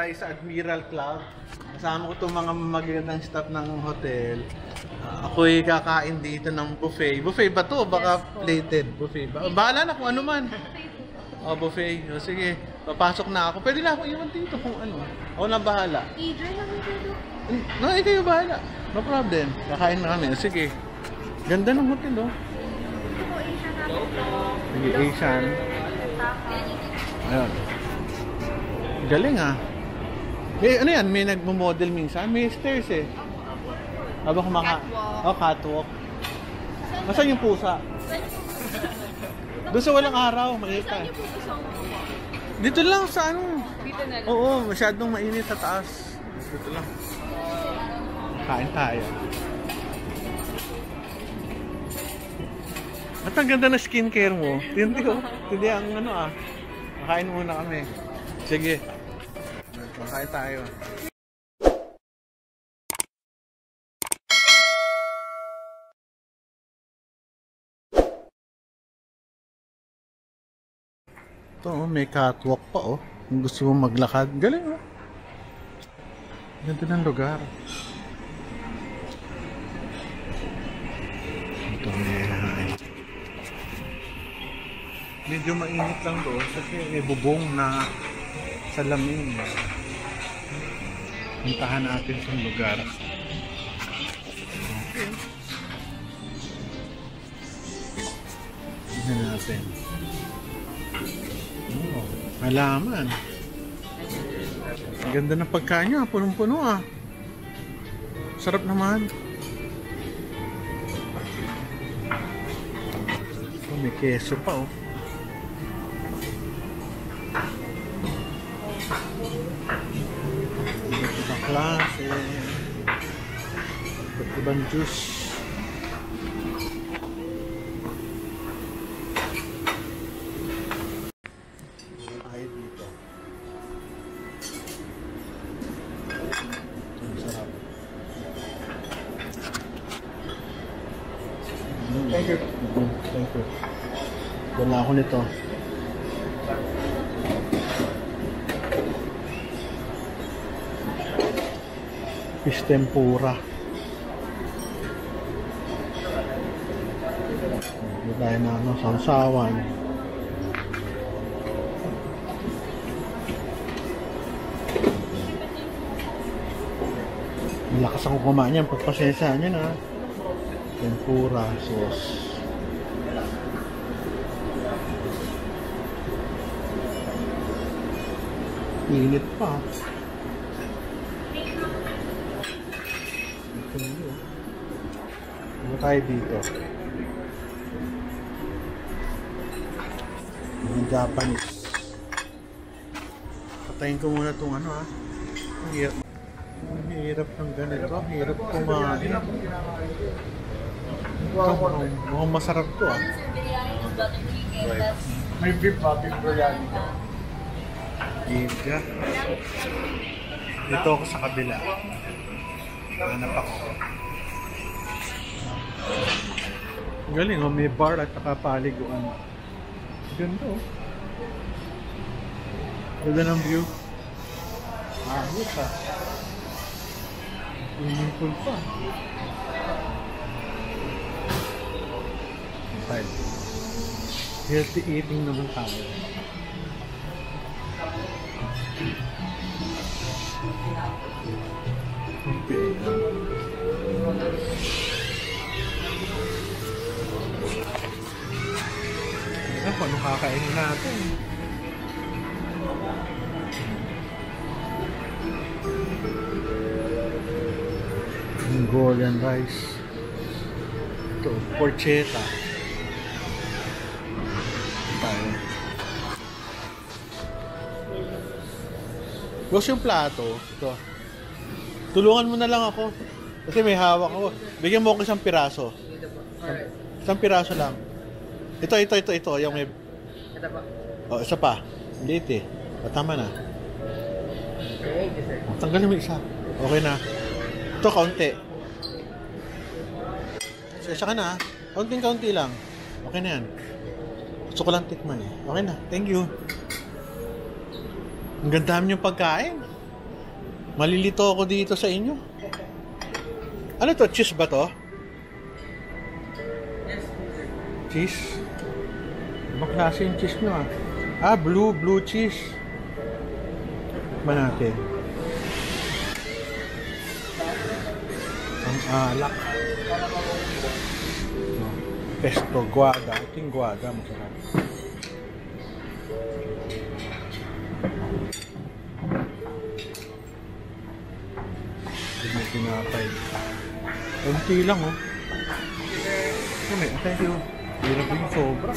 tayo sa Admiral Club. Kasama ko itong mga magagandang staff ng hotel. Ako'y kakain dito ng buffet. Buffet ba to? Baka plated buffet ba? Bahala na kung ano man. Buffet. Sige, papasok na ako. Pwede na ako iwan dito kung ano. Ako na bahala. Adrian, lang dito. No, kayo bahala. No problem. Kakain na kami. Sige. Ganda ng hotel, oh. Sige, Asian. Ayun. Galing, ah. Ano yan? May nagmo-model minsan? May stairs, eh. Habang Catwalk. Catwalk. Nasaan yung pusa? Doon sa walang araw, makita. Dito lang sa ano. Dito na lang. Oo, masyadong mainit sa taas. Dito lang. Kain tayo. At ang ganda na skincare mo. Hindi ang ano ah. Makain muna kami. Sige. Makain tayo. Ito, may catwalk pa, oh. Kung gusto mo maglakad, galing, oh. Ganda ng lugar. Ito, medyo mainit lang doon kasi may bubong na salamin. Puntahan natin itong lugar. Okay. Tignan natin. Oh, halaman. Ang ganda ng pagkain niya, punong-puno ah. Sarap naman. Oh, may keso pa oh. Iba't klase. Iba't ibang juice. Thank you. Thank you. Dala ako nito. Fish tempura. Hindi tayo na ano, sausawan. Malakas ako kumain yan. Pagpasensya nyo na. Tempura sauce. Init pa. Ano tayo dito? Ang Japanese. Patayin ko muna itong ano ha. Ang hirap ng ganito. Ang hirap kumain. Mukhang masarap to ah. May beef biryani. Giga. Dito ako sa kabila. Hanap ako. Galing oh, may bar at nakapaliguan. Ganda oh. Ganda ng view. Ayos ah. Swimming pool pa. Healthy eating naman tayo. Okay. Ako, ano kakainin natin? Golden rice. Ito, porchetta. Boss, yung plato, ito. Tulungan mo na lang ako. Kasi may hawak ako. Bigyan mo ako isang piraso. Isang piraso lang. Ito. Yung may... Ito pa. Oh, isa pa. Liit eh. Tama na. Tanggalin mo isa. Okay na. Ito, kaunti. So, isa ka na. Kaunting-kaunti lang. Okay na yan. Gusto ko lang tikman eh. Okay na. Thank you. Ang ganda yung pagkain. Malilito ako dito sa inyo. Ano to? Cheese ba to? Cheese? Ibang klase yung cheese nyo ah. Ah, blue cheese. Tikman natin. Ang alak. Pesto, guada. Ito yung guada, masarap. May tinapay. Kunti lang oh. Thank you. Hirap yung sobra.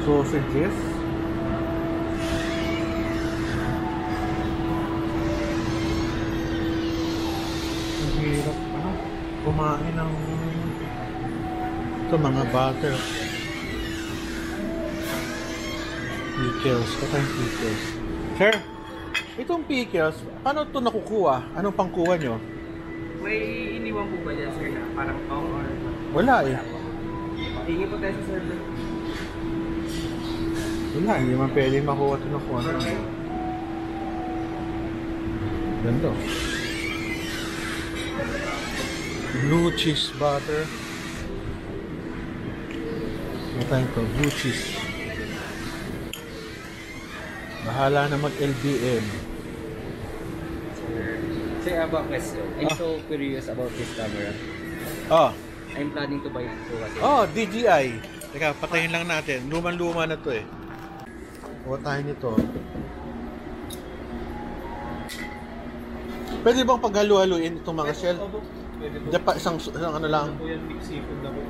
Sausages. Ang hirap kumain ng ito mga butter. Pickles. Katang pickles. Sir, itong pickles, paano ito nakukuha? Anong pangkuha nyo? May iniwan po ba dyan, sir, na parang pang or... Wala eh. Hingi po tayo sa server. Wala, hindi man pwede makuha ito na kung ano. Ganda. Blue cheese butter. Ano tayo ito? Blue cheese. Bahala na mag-LBM. Sir, I have a question. I'm so curious about this camera. Oh. I'm planning to buy it po kasi. Oh, DJI. Teka, patayin lang natin. Luman-luma na to eh. Kuha tayo nito. Pwede bang paghalu-haluin itong mga shell? Pwede po. Diyan pa isang ano lang. Po yan, mixed seafood na po.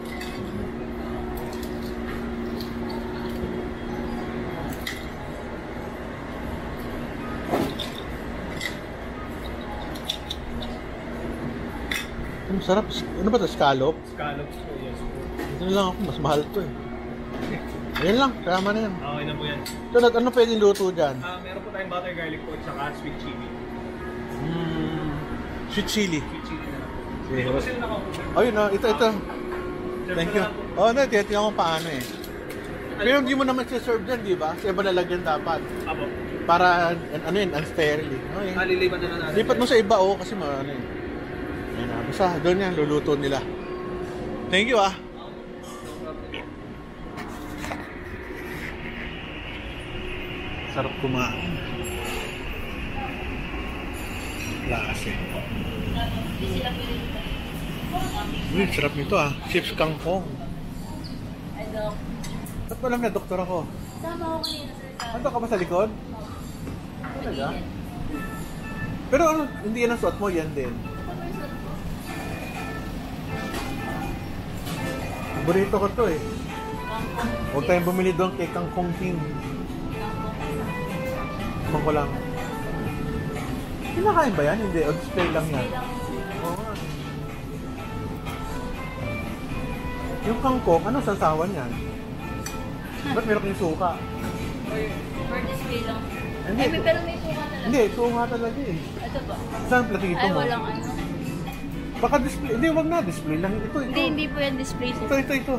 Ang sarap. Ano ba ito? Scallop? Scallops po, yes po. Ito lang ako. Mas mahal to eh. Ayan lang. Kama na yan. Okay na po yan. So, ano pwedeng luto dyan? Meron po tayong butter garlic po at saka sweet chili. Sweet chili. Sweet chili na lang po. Sige. Dito po sila nakaupo. Oh, yun oh. Ito. Thank you. Oh, no. Tiyatingnan ko paano eh. Pero hindi mo naman siserve dyan, di ba? Kasi iba nalagyan dapat. Apo. Para, ano yun, unfairly. Okay. Lilipat na lang natin. Lipat mo sa iba oh, kasi ano eh. Ayan na. Basta doon yan, luluto nila. Thank you ah. Sarap kumain. Klase. Uy, sarap nito ah. Chips kangkong. Ay, Dok. Ba't walang na doktor ako? Sama ko kanina, sir. Ando ka ba sa likod? Talaga? Pero ano, hindi yan ang suot mo, yan din. Paborito ko to eh. Huwag tayong bumili doon kay Kangkong King. Kumang ko lang. Kinakain ba yan? Hindi. O display lang yan. Oo nga. Yung kangkong, ano sasawan yan? Ba't meron kayong suka? For display lang. Hindi. Ay, pero may suka talaga. Hindi, suka talaga eh. Ito ba? Saan platito Ay, mo? walang ano. Baka display. Hindi, wag na. Display lang. Ito. Hindi po yan display. Ito.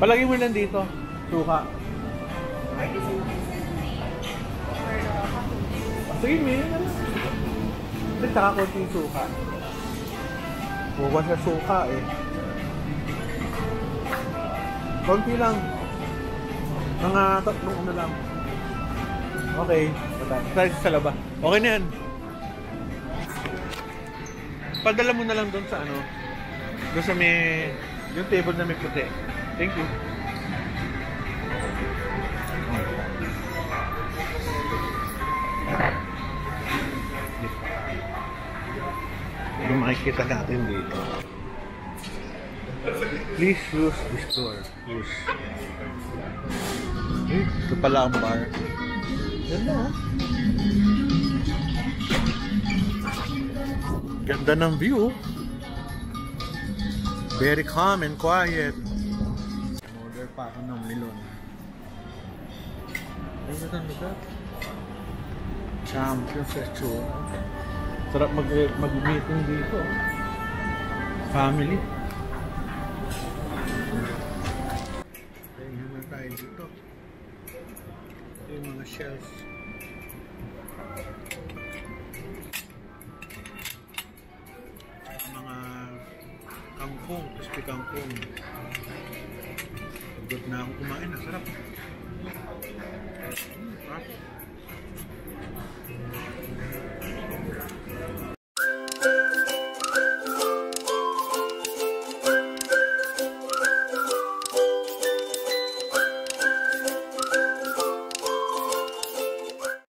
Palagi mo lang dito. Suka. Sige, may ano. Ito, tsaka konting suka. Huwag sa suka eh. Konti lang. Mga tatlong ano lang. Okay. Try sa laba. Okay na yan. Padala mo na lang doon sa ano. Doon sa may... yung table na may puti. Thank you. Yung makikita natin dito. Please use this door. Use. Eh, ito pala ang bar. Ganda ha? Ganda ng view. Very calm and quiet. Order pa ako ng melon. Ay, ganda lugar. Champions Restaurant. Sarap mag-meeting dito. Family. shells. Mga kangkong, crispy kangkong. Pagod na akong kumain, ang sarap. Sarap.